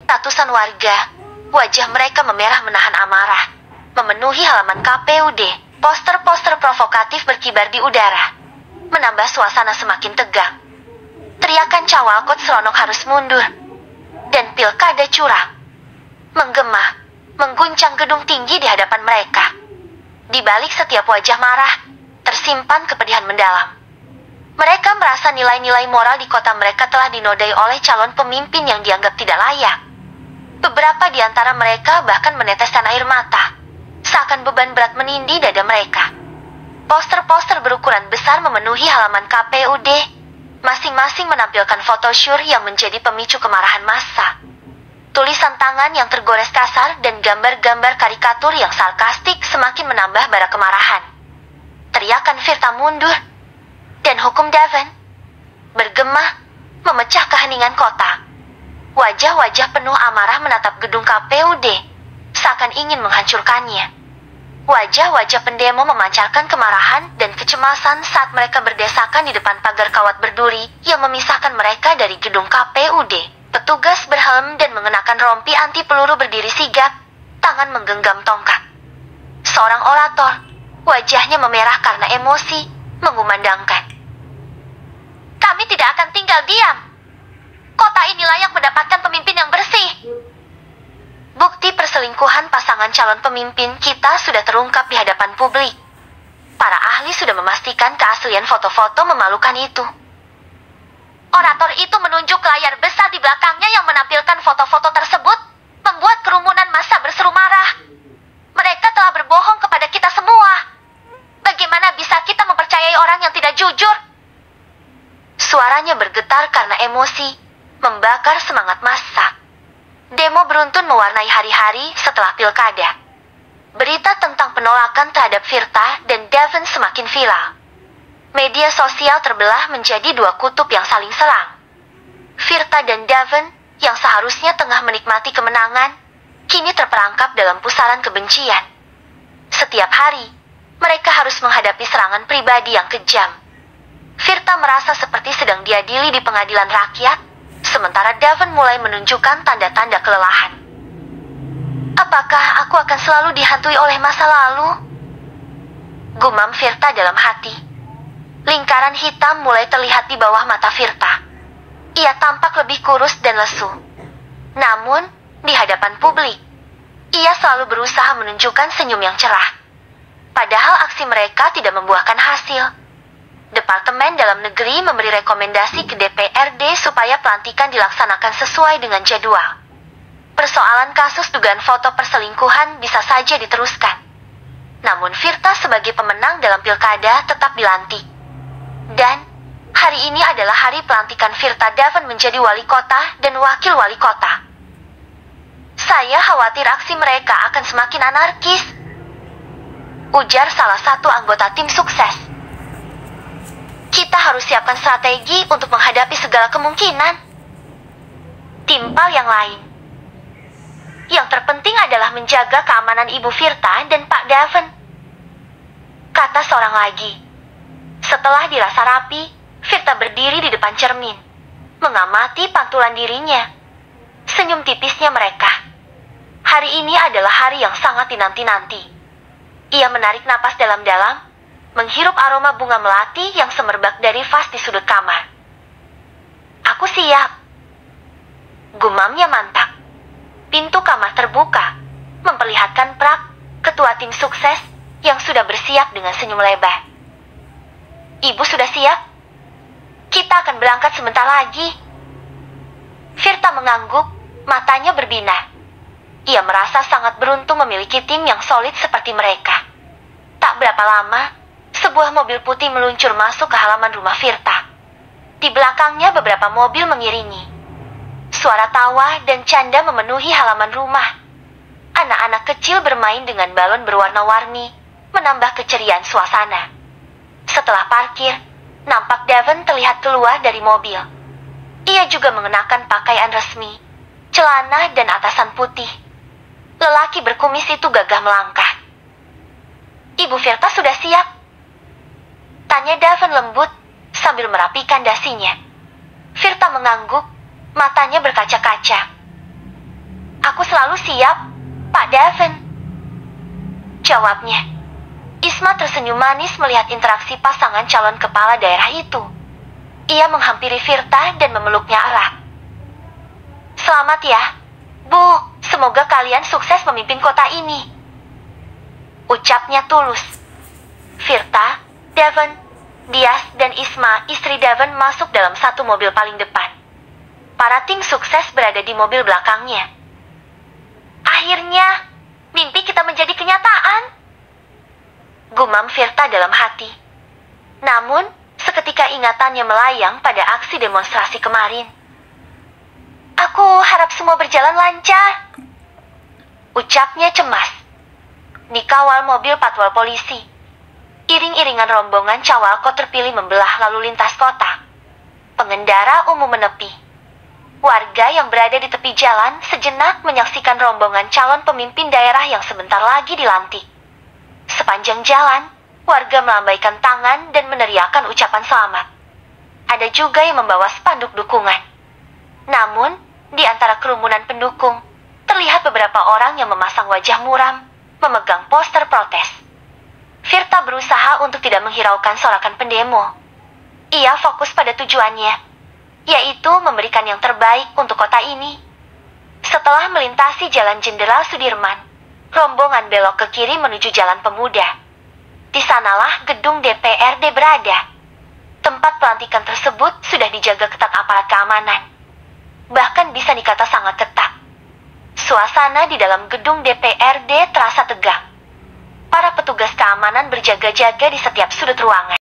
Ratusan warga, wajah mereka memerah menahan amarah, memenuhi halaman KPUD. Poster-poster provokatif berkibar di udara, menambah suasana semakin tegang. Teriakan cawalkot seronok harus mundur, dan pilkada curang menggema, mengguncang gedung tinggi di hadapan mereka. Di balik setiap wajah marah, tersimpan kepedihan mendalam. Mereka merasa nilai-nilai moral di kota mereka telah dinodai oleh calon pemimpin yang dianggap tidak layak. Beberapa di antara mereka bahkan meneteskan air mata, seakan beban berat menindih dada mereka. Poster-poster berukuran besar memenuhi halaman KPUD, masing-masing menampilkan foto syur yang menjadi pemicu kemarahan massa. Tulisan tangan yang tergores kasar dan gambar-gambar karikatur yang sarkastik semakin menambah bara kemarahan. Teriakan Virta mundur, dan hukum Devon bergema, memecah keheningan kota. Wajah-wajah penuh amarah menatap gedung KPUD, seakan ingin menghancurkannya. Wajah-wajah pendemo memancarkan kemarahan dan kecemasan saat mereka berdesakan di depan pagar kawat berduri yang memisahkan mereka dari gedung KPUD. Petugas berhelm dan mengenakan rompi anti peluru berdiri sigap, tangan menggenggam tongkat. Seorang orator, wajahnya memerah karena emosi, mengumandangkan, "Kami tidak akan tinggal diam. Kota ini layak mendapatkan pemimpin yang bersih." Bukti perselingkuhan pasangan calon pemimpin kita sudah terungkap di hadapan publik. Para ahli sudah memastikan keaslian foto-foto memalukan itu. Orator itu menunjuk layar besar di belakangnya yang menampilkan foto-foto tersebut, membuat kerumunan massa berseru marah. Mereka telah berbohong kepada kita semua. Bagaimana bisa kita mempercayai orang yang tidak jujur? Suaranya bergetar karena emosi, membakar semangat massa. Demo beruntun mewarnai hari-hari setelah pilkada. Berita tentang penolakan terhadap Virta dan Devon semakin viral. Media sosial terbelah menjadi dua kutub yang saling serang. Virta dan Devon, yang seharusnya tengah menikmati kemenangan, kini terperangkap dalam pusaran kebencian. Setiap hari, mereka harus menghadapi serangan pribadi yang kejam. Virta merasa seperti sedang diadili di pengadilan rakyat, sementara Devon mulai menunjukkan tanda-tanda kelelahan. Apakah aku akan selalu dihantui oleh masa lalu? Gumam Virta dalam hati. Lingkaran hitam mulai terlihat di bawah mata Virta. Ia tampak lebih kurus dan lesu. Namun, di hadapan publik, ia selalu berusaha menunjukkan senyum yang cerah. Padahal aksi mereka tidak membuahkan hasil. Departemen Dalam Negeri memberi rekomendasi ke DPRD supaya pelantikan dilaksanakan sesuai dengan jadwal. Persoalan kasus dugaan foto perselingkuhan bisa saja diteruskan. Namun Virta sebagai pemenang dalam pilkada tetap dilantik. Dan hari ini adalah hari pelantikan Virta Devon menjadi wali kota dan wakil wali kota. Saya khawatir aksi mereka akan semakin anarkis, ujar salah satu anggota tim sukses. Kita harus siapkan strategi untuk menghadapi segala kemungkinan. Timpal yang lain. Yang terpenting adalah menjaga keamanan Ibu Virta dan Pak Devon, kata seorang lagi. Setelah dirasa rapi, Virta berdiri di depan cermin, mengamati pantulan dirinya. Senyum tipisnya mereka. Hari ini adalah hari yang sangat dinanti-nanti. Ia menarik napas dalam-dalam, menghirup aroma bunga melati yang semerbak dari vas di sudut kamar. "Aku siap," gumamnya mantap. Pintu kamar terbuka, memperlihatkan Prak, ketua tim sukses, yang sudah bersiap dengan senyum lebar. "Ibu sudah siap? Kita akan berangkat sebentar lagi." Virta mengangguk, matanya berbinar. Ia merasa sangat beruntung memiliki tim yang solid seperti mereka. Tak berapa lama, sebuah mobil putih meluncur masuk ke halaman rumah Virta. Di belakangnya beberapa mobil mengiringi. Suara tawa dan canda memenuhi halaman rumah. Anak-anak kecil bermain dengan balon berwarna-warni, menambah keceriaan suasana. Setelah parkir, nampak Devon terlihat keluar dari mobil. Ia juga mengenakan pakaian resmi, celana dan atasan putih. Lelaki berkumis itu gagah melangkah. "Ibu Virta sudah siap?" tanya Devon lembut sambil merapikan dasinya. Virta mengangguk, matanya berkaca-kaca. selalu siap, Pak Daven. Jawabnya. Isma tersenyum manis melihat interaksi pasangan calon kepala daerah itu. Ia menghampiri Virta dan memeluknya erat. Selamat ya, Bu. Semoga kalian sukses memimpin kota ini. Ucapnya tulus. Virta, Daven, Dias, dan Isma, istri Daven masuk dalam satu mobil paling depan. Para tim sukses berada di mobil belakangnya. Akhirnya, mimpi kita menjadi kenyataan. Gumam Virta dalam hati. Namun, seketika ingatannya melayang pada aksi demonstrasi kemarin. Aku harap semua berjalan lancar. Ucapnya cemas. Di kawal mobil patwal polisi. Iring-iringan rombongan cawalko terpilih membelah lalu lintas kota. Pengendara umum menepi. Warga yang berada di tepi jalan sejenak menyaksikan rombongan calon pemimpin daerah yang sebentar lagi dilantik. Sepanjang jalan, warga melambaikan tangan dan meneriakkan ucapan selamat. Ada juga yang membawa spanduk dukungan. Namun, di antara kerumunan pendukung, terlihat beberapa orang yang memasang wajah muram, memegang poster protes. Virta berusaha untuk tidak menghiraukan sorakan pendemo. Ia fokus pada tujuannya, yaitu memberikan yang terbaik untuk kota ini. Setelah melintasi Jalan Jenderal Sudirman, rombongan belok ke kiri menuju Jalan Pemuda. Di sanalah gedung DPRD berada. Tempat pelantikan tersebut sudah dijaga ketat aparat keamanan. Bahkan bisa dikata sangat ketat. Suasana di dalam gedung DPRD terasa tegang. Para petugas keamanan berjaga-jaga di setiap sudut ruangan.